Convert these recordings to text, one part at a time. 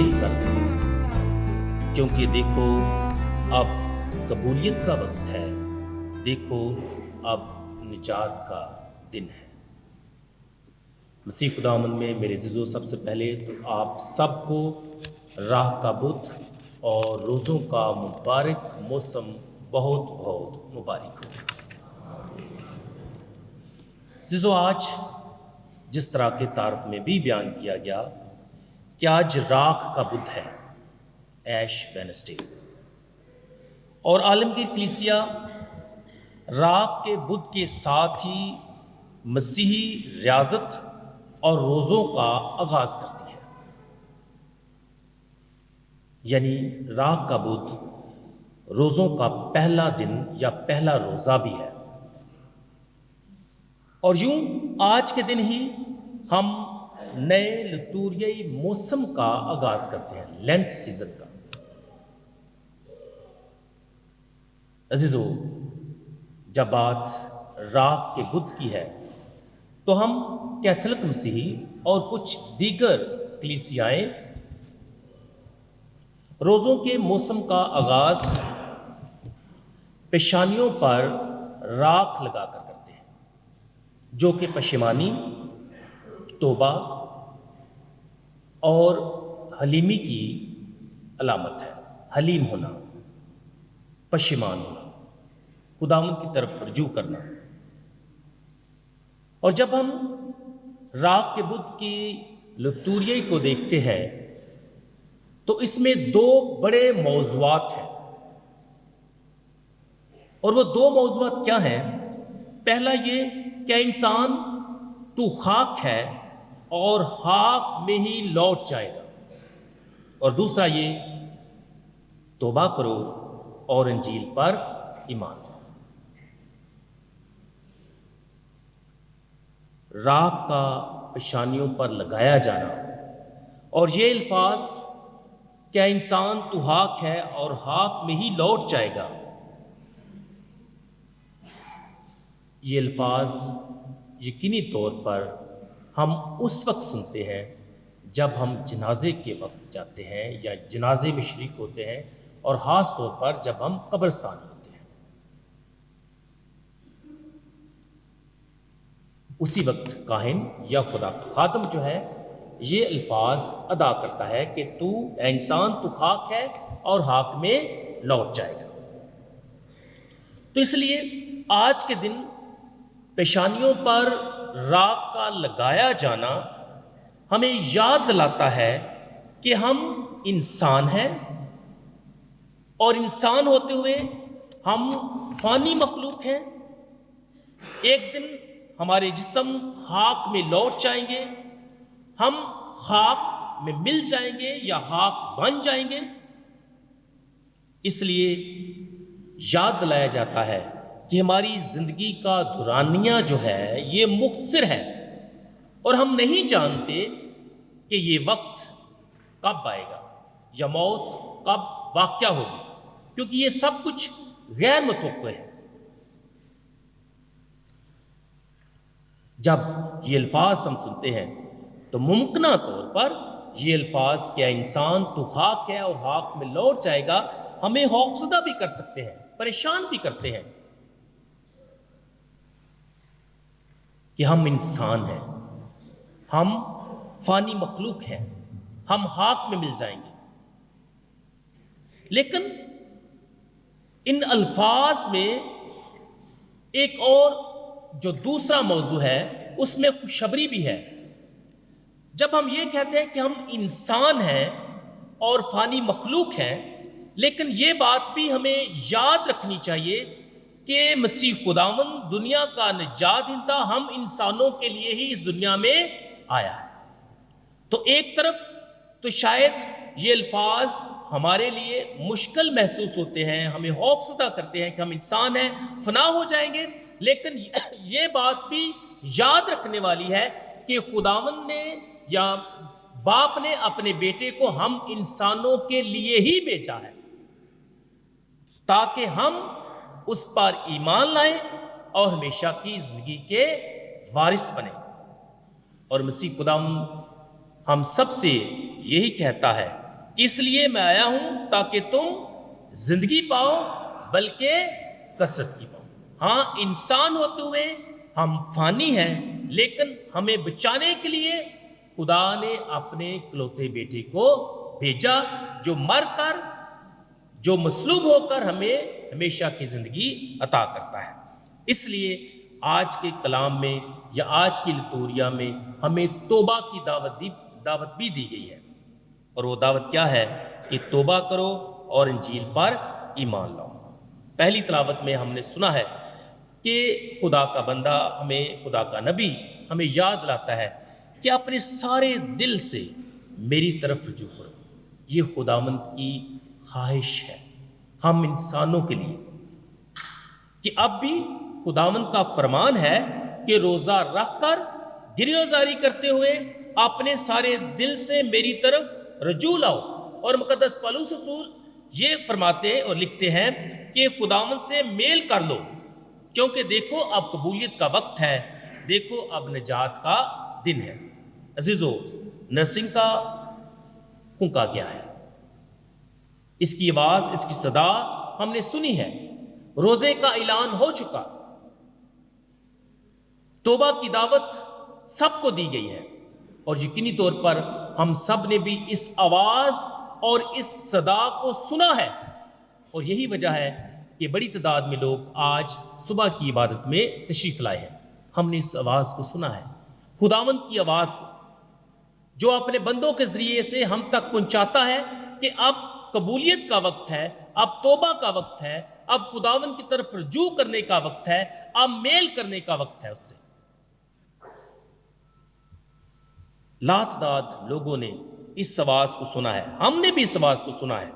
تبدیل کر دو، کیونکہ دیکھو اب قبولیت کا وقت ہے، دیکھو اب نجات کا دن ہے۔ مسیح خداوند میں میرے عزیزو، سب سے پہلے تو آپ سب کو راہ کا بدھ اور روزوں کا مبارک موسم بہت بہت مبارک ہو۔ عزیزو، آج جس طرح کے تعارف میں بھی بیان کیا گیا کہ آج راکھ کا بدھ ہے، ایش وینسڈے، اور عالمگیر کلیسیا راکھ کے بدھ کے ساتھ ہی مسیحی ریاضت اور روزوں کا آغاز کرتی ہے۔ یعنی راکھ کا بدھ روزوں کا پہلا دن یا پہلا روزہ بھی ہے، اور یوں آج کے دن ہی ہم نئے لتوریائی موسم کا آغاز کرتے ہیں، لینٹ سیزن کا۔ عزیزو، جب بات راکھ کے بدھ کی ہے تو ہم کیتھولک مسیحی اور کچھ دیگر کلیسیائیں روزوں کے موسم کا آغاز پیشانیوں پر راکھ لگا کر کرتے ہیں، جو کہ پشیمانی، توبہ اور حلیمی کی علامت ہے۔ حلیم ہونا، پشیمان ہونا، خداوند کی طرف رجوع کرنا۔ اور جب ہم راکھ کے بدھ کی لتوریائی کو دیکھتے ہیں تو اس میں دو بڑے موضوعات ہیں، اور وہ دو موضوعات کیا ہیں؟ پہلا یہ کہ انسان تو خاک ہے اور خاک میں ہی لوٹ جائے گا، اور دوسرا یہ توبہ کرو اور انجیل پر ایمان۔ راکھ کا پیشانیوں پر لگایا جانا اور یہ الفاظ کیا انسان تو خاک ہے اور خاک میں ہی لوٹ جائے گا، یہ الفاظ یقینی طور پر ہم اس وقت سنتے ہیں جب ہم جنازے کے وقت جاتے ہیں یا جنازے میں شریک ہوتے ہیں، اور خاص طور پر جب ہم قبرستان میں ہوتے ہیں۔ اسی وقت کاہن یا خدا کا خادم جو ہے یہ الفاظ ادا کرتا ہے کہ تو اے انسان تو خاک ہے اور خاک میں لوٹ جائے گا۔ تو اس لیے آج کے دن پیشانیوں پر راکھ کا لگایا جانا ہمیں یاد دلاتا ہے کہ ہم انسان ہیں، اور انسان ہوتے ہوئے ہم فانی مخلوق ہیں۔ ایک دن ہمارے جسم خاک میں لوٹ جائیں گے، ہم خاک میں مل جائیں گے یا خاک بن جائیں گے۔ اس لیے یاد دلایا جاتا ہے کہ ہماری زندگی کا دورانیہ جو ہے یہ مختصر ہے، اور ہم نہیں جانتے کہ یہ وقت کب آئے گا یا موت کب واقع ہوگی، کیونکہ یہ سب کچھ غیر متوقع ہے۔ جب یہ الفاظ ہم سنتے ہیں تو ممکنہ طور پر یہ الفاظ کیا انسان تو خاک ہے اور خاک میں لوٹ جائے گا ہمیں خوفزدہ بھی کر سکتے ہیں، پریشان بھی کرتے ہیں کہ ہم انسان ہیں، ہم فانی مخلوق ہیں، ہم خاک میں مل جائیں گے۔ لیکن ان الفاظ میں ایک اور جو دوسرا موضوع ہے اس میں خوشخبری بھی ہے۔ جب ہم یہ کہتے ہیں کہ ہم انسان ہیں اور فانی مخلوق ہیں، لیکن یہ بات بھی ہمیں یاد رکھنی چاہیے کہ مسیح خداوند دنیا کا نجات دہندہ ہم انسانوں کے لیے ہی اس دنیا میں آیا ہے۔ تو ایک طرف تو شاید یہ الفاظ ہمارے لیے مشکل محسوس ہوتے ہیں، ہمیں خوفزدہ کرتے ہیں کہ ہم انسان ہیں، فنا ہو جائیں گے، لیکن یہ بات بھی یاد رکھنے والی ہے کہ خداوند نے یا باپ نے اپنے بیٹے کو ہم انسانوں کے لیے ہی بھیجا ہے تاکہ ہم اس پر ایمان لائیں اور ہمیشہ کی زندگی کے وارث بنیں۔ اور مسیح خداوند ہم سب سے یہی کہتا ہے اس لیے میں آیا ہوں تاکہ تم زندگی پاؤ بلکہ کثرت کی پاؤ۔ ہاں، انسان ہوتے ہوئے ہم فانی ہیں، لیکن ہمیں بچانے کے لیے خدا نے اپنے اکلوتے بیٹے کو بھیجا، جو مر کر، جو مصلوب ہو کر ہمیں ہمیشہ کی زندگی عطا کرتا ہے۔ اس لیے آج کے کلام میں یا آج کی لتوریا میں ہمیں توبہ کی دعوت بھی دی گئی ہے، اور وہ دعوت کیا ہے کہ توبہ کرو اور انجیل پر ایمان لاؤ۔ پہلی تلاوت میں ہم نے سنا ہے کہ خدا کا بندہ ہمیں، خدا کا نبی ہمیں یاد دلاتا ہے کہ اپنے سارے دل سے میری طرف رجوع کرو۔ یہ خداوند کی خواہش ہے ہم انسانوں کے لیے، کہ اب بھی خداوند کا فرمان ہے کہ روزہ رکھ کر گریہ زاری کرتے ہوئے اپنے سارے دل سے میری طرف رجوع لاؤ۔ اور مقدس پالوس رسول یہ فرماتے اور لکھتے ہیں کہ خداوند سے میل کر لو، کیونکہ دیکھو اب قبولیت کا وقت ہے، دیکھو اب نجات کا دن ہے۔ عزیزو، نرسنگ کا پھونکا گیا ہے، اس کی آواز، اس کی صدا ہم نے سنی ہے، روزے کا اعلان ہو چکا، توبہ کی دعوت سب کو دی گئی ہے، اور یقینی طور پر ہم سب نے بھی اس آواز اور اس صدا کو سنا ہے، اور یہی وجہ ہے کہ بڑی تعداد میں لوگ آج صبح کی عبادت میں تشریف لائے ہیں۔ ہم نے اس آواز کو سنا ہے، خداوند کی آواز کو، جو اپنے بندوں کے ذریعے سے ہم تک پہنچاتا ہے کہ اب قبولیت کا وقت ہے، اب توبہ کا وقت ہے، اب خداوند کی طرف رجوع کرنے کا وقت ہے، اب میل کرنے کا وقت ہے اس سے۔ لاتعداد لوگوں نے اس آواز کو سنا ہے، ہم نے بھی اس آواز کو سنا ہے،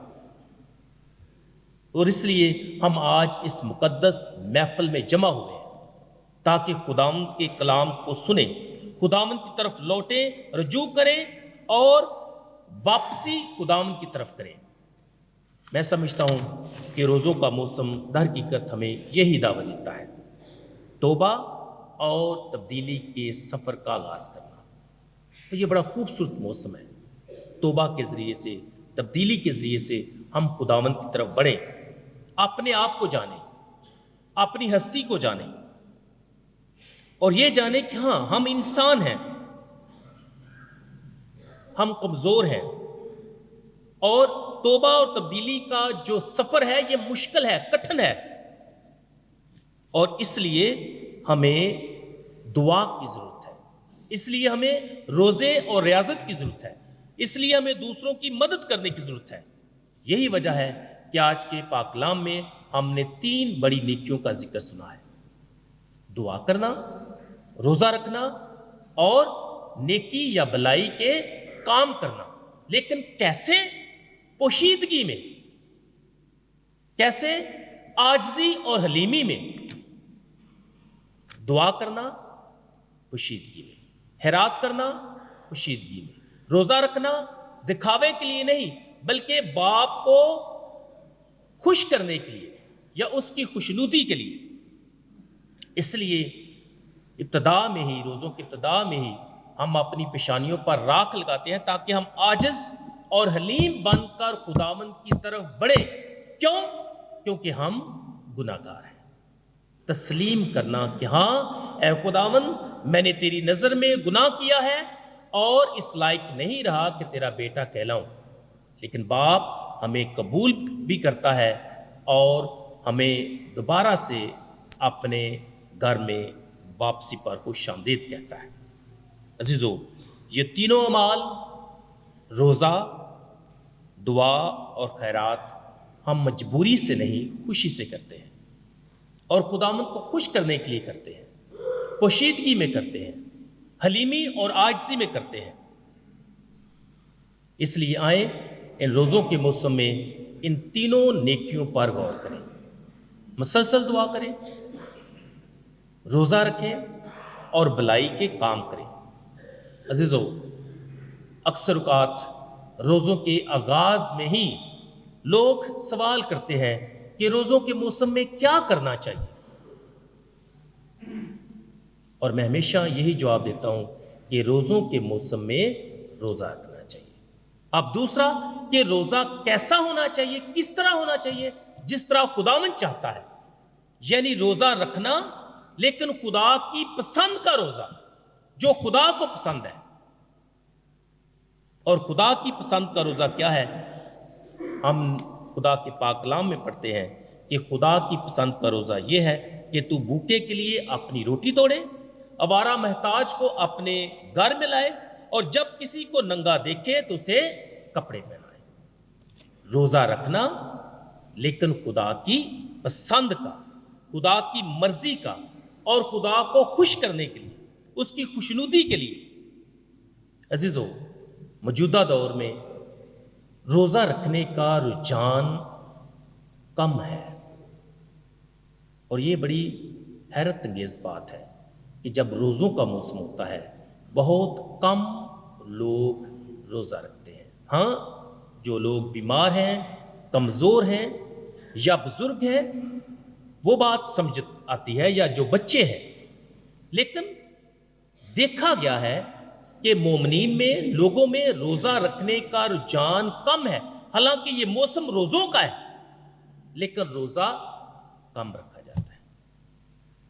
اور اس لیے ہم آج اس مقدس محفل میں جمع ہوئے ہیں تاکہ خداوند کے کلام کو سنیں، خداوند کی طرف لوٹیں، رجوع کریں اور واپسی خداوند کی طرف کریں۔ میں سمجھتا ہوں کہ روزوں کا موسم در حقیقت ہمیں یہی دعوت دیتا ہے، توبہ اور تبدیلی کے سفر کا آغاز کرنا۔ تو یہ بڑا خوبصورت موسم ہے، توبہ کے ذریعے سے، تبدیلی کے ذریعے سے ہم خداوند کی طرف بڑھیں، اپنے آپ کو جانیں، اپنی ہستی کو جانیں، اور یہ جانیں کہ ہاں ہم انسان ہیں، ہم کمزور ہیں، اور توبہ اور تبدیلی کا جو سفر ہے یہ مشکل ہے، کٹھن ہے، اور اس لیے ہمیں دعا کی ضرورت ہے، اس لیے ہمیں روزے اور ریاضت کی ضرورت ہے، اس لیے ہمیں دوسروں کی مدد کرنے کی ضرورت ہے۔ یہی وجہ ہے کہ آج کے پاک کلام میں ہم نے 3 بڑی نیکیوں کا ذکر سنا ہے: دعا کرنا، روزہ رکھنا، اور نیکی یا بلائی کے کام کرنا۔ لیکن کیسے؟ پوشیدگی میں، کیسے؟ عاجزی اور حلیمی میں۔ دعا کرنا پوشیدگی میں، خیرات کرنا پوشیدگی میں، روزہ رکھنا دکھاوے کے لیے نہیں بلکہ باپ کو خوش کرنے کے لیے یا اس کی خوشنودی کے لیے۔ اس لیے ابتدا میں ہی، روزوں کی ابتدا میں ہی ہم اپنی پیشانیوں پر راکھ لگاتے ہیں تاکہ ہم عاجز اور حلیم بن کر خداوند کی طرف بڑھیں۔ کیوں؟ کیونکہ ہم گناہ گار ہیں۔ تسلیم کرنا کہ ہاں اے خداوند، میں نے تیری نظر میں گناہ کیا ہے اور اس لائق نہیں رہا کہ تیرا بیٹا کہلاؤں، لیکن باپ ہمیں قبول بھی کرتا ہے اور ہمیں دوبارہ سے اپنے گھر میں واپسی پر خوش آمدید کہتا ہے۔ عزیزو، یہ تینوں اعمال، روزہ، دعا اور خیرات، ہم مجبوری سے نہیں، خوشی سے کرتے ہیں، اور خداوند کو خوش کرنے کے لیے کرتے ہیں، پوشیدگی میں کرتے ہیں، حلیمی اور عاجزی میں کرتے ہیں۔ اس لیے آئیں ان روزوں کے موسم میں ان تینوں نیکیوں پر غور کریں، مسلسل دعا کریں، روزہ رکھیں اور بلائی کے کام کریں۔ عزیزو، اکثر اوقات روزوں کے آغاز میں ہی لوگ سوال کرتے ہیں کہ روزوں کے موسم میں کیا کرنا چاہیے، اور میں ہمیشہ یہی جواب دیتا ہوں کہ روزوں کے موسم میں روزہ رکھنا چاہیے۔ اب دوسرا کہ روزہ کیسا ہونا چاہیے، کس طرح ہونا چاہیے، جس طرح خداوند چاہتا ہے، یعنی روزہ رکھنا لیکن خدا کی پسند کا روزہ جو خدا کو پسند ہے۔ اور خدا کی پسند کا روزہ کیا ہے؟ ہم خدا کے پاک کلام میں پڑھتے ہیں کہ خدا کی پسند کا روزہ یہ ہے کہ تو بھوکے کے لیے اپنی روٹی توڑے، آوارہ محتاج کو اپنے گھر میں لائے، اور جب کسی کو ننگا دیکھے تو اسے کپڑے پہنائے۔ روزہ رکھنا لیکن خدا کی پسند کا، خدا کی مرضی کا، اور خدا کو خوش کرنے کے لیے، اس کی خوشنودی کے لیے۔ عزیزو، موجودہ دور میں روزہ رکھنے کا رجحان کم ہے، اور یہ بڑی حیرت انگیز بات ہے کہ جب روزوں کا موسم ہوتا ہے بہت کم لوگ روزہ رکھتے ہیں۔ ہاں، جو لوگ بیمار ہیں، کمزور ہیں یا بزرگ ہیں وہ بات سمجھ آتی ہے، یا جو بچے ہیں، لیکن دیکھا گیا ہے کہ مومنین میں، لوگوں میں روزہ رکھنے کا رجحان کم ہے۔ حالانکہ یہ موسم روزوں کا ہے لیکن روزہ کم رکھا جاتا ہے۔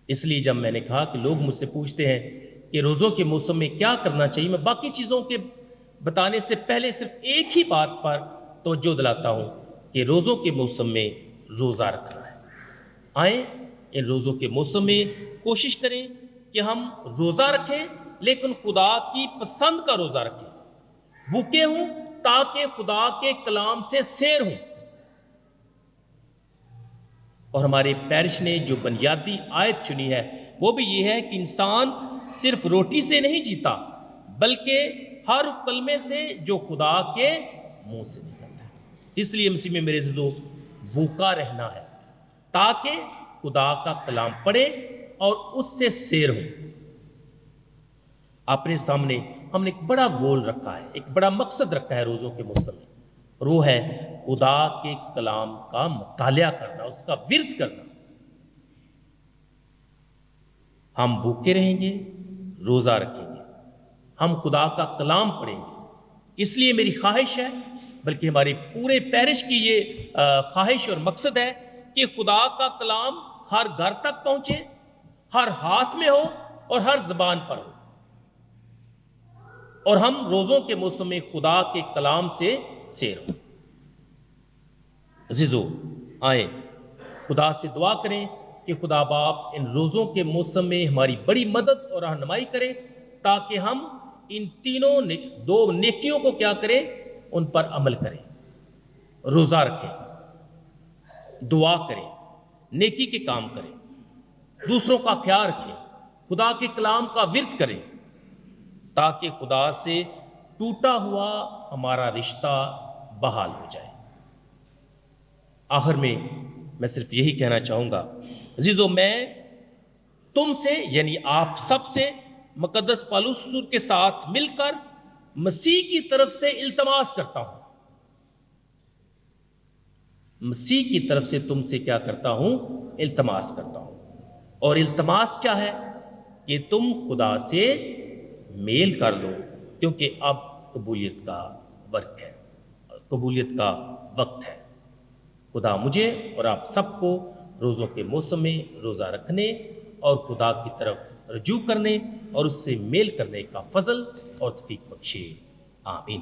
اس لیے جب میں نے کہا کہ لوگ مجھ سے پوچھتے ہیں کہ روزوں کے موسم میں کیا کرنا چاہیے، میں باقی چیزوں کے بتانے سے پہلے صرف ایک ہی بات پر توجہ دلاتا ہوں کہ روزوں کے موسم میں روزہ رکھنا ہے۔ آئیں ان روزوں کے موسم میں کوشش کریں کہ ہم روزہ رکھیں لیکن خدا کی پسند کا روزہ رکھیں، بھوکے ہوں تاکہ خدا کے کلام سے سیر ہوں۔ اور ہمارے پیرش نے جو بنیادی آیت چنی ہے وہ بھی یہ ہے کہ انسان صرف روٹی سے نہیں جیتا بلکہ ہر کلمے سے جو خدا کے منہ سے نکلتا ہے۔ اس لیے مسیح میں میرے عزیزو بھوکا رہنا ہے تاکہ خدا کا کلام پڑھے اور اس سے سیر ہو۔ اپنے سامنے ہم نے ایک بڑا گول رکھا ہے، ایک بڑا مقصد رکھا ہے روزوں کے موسم میں، اور وہ ہے خدا کے کلام کا مطالعہ کرنا، اس کا ورد کرنا۔ ہم بھوکے رہیں گے، روزہ رکھیں گے، ہم خدا کا کلام پڑھیں گے۔ اس لیے میری خواہش ہے، بلکہ ہماری پورے پیرش کی یہ خواہش اور مقصد ہے کہ خدا کا کلام ہر گھر تک پہنچے، ہر ہاتھ میں ہو اور ہر زبان پر ہو، اور ہم روزوں کے موسم میں خدا کے کلام سے سیر ہوں۔ عزیزو، آئیں خدا سے دعا کریں کہ خدا باپ ان روزوں کے موسم میں ہماری بڑی مدد اور رہنمائی کرے تاکہ ہم ان تینوں دو نیکیوں کو کیا کریں، ان پر عمل کریں۔ روزہ رکھیں، دعا کریں، نیکی کے کام کریں، دوسروں کا خیال رکھیں، خدا کے کلام کا ورد کریں تاکہ خدا سے ٹوٹا ہوا ہمارا رشتہ بحال ہو جائے۔ آخر میں صرف یہی کہنا چاہوں گا، عزیزو، میں تم سے یعنی آپ سب سے مقدس پالوس رسول کے ساتھ مل کر مسیح کی طرف سے التماس کرتا ہوں، مسیح کی طرف سے تم سے کیا کرتا ہوں؟ التماس کرتا ہوں۔ اور التماس کیا ہے؟ کہ تم خدا سے میل کر لو، کیونکہ اب قبولیت کا وقت ہے، قبولیت کا وقت ہے۔ خدا مجھے اور آپ سب کو روزوں کے موسم میں روزہ رکھنے اور خدا کی طرف رجوع کرنے اور اس سے میل کرنے کا فضل اور توفیق بخشے۔ آمین۔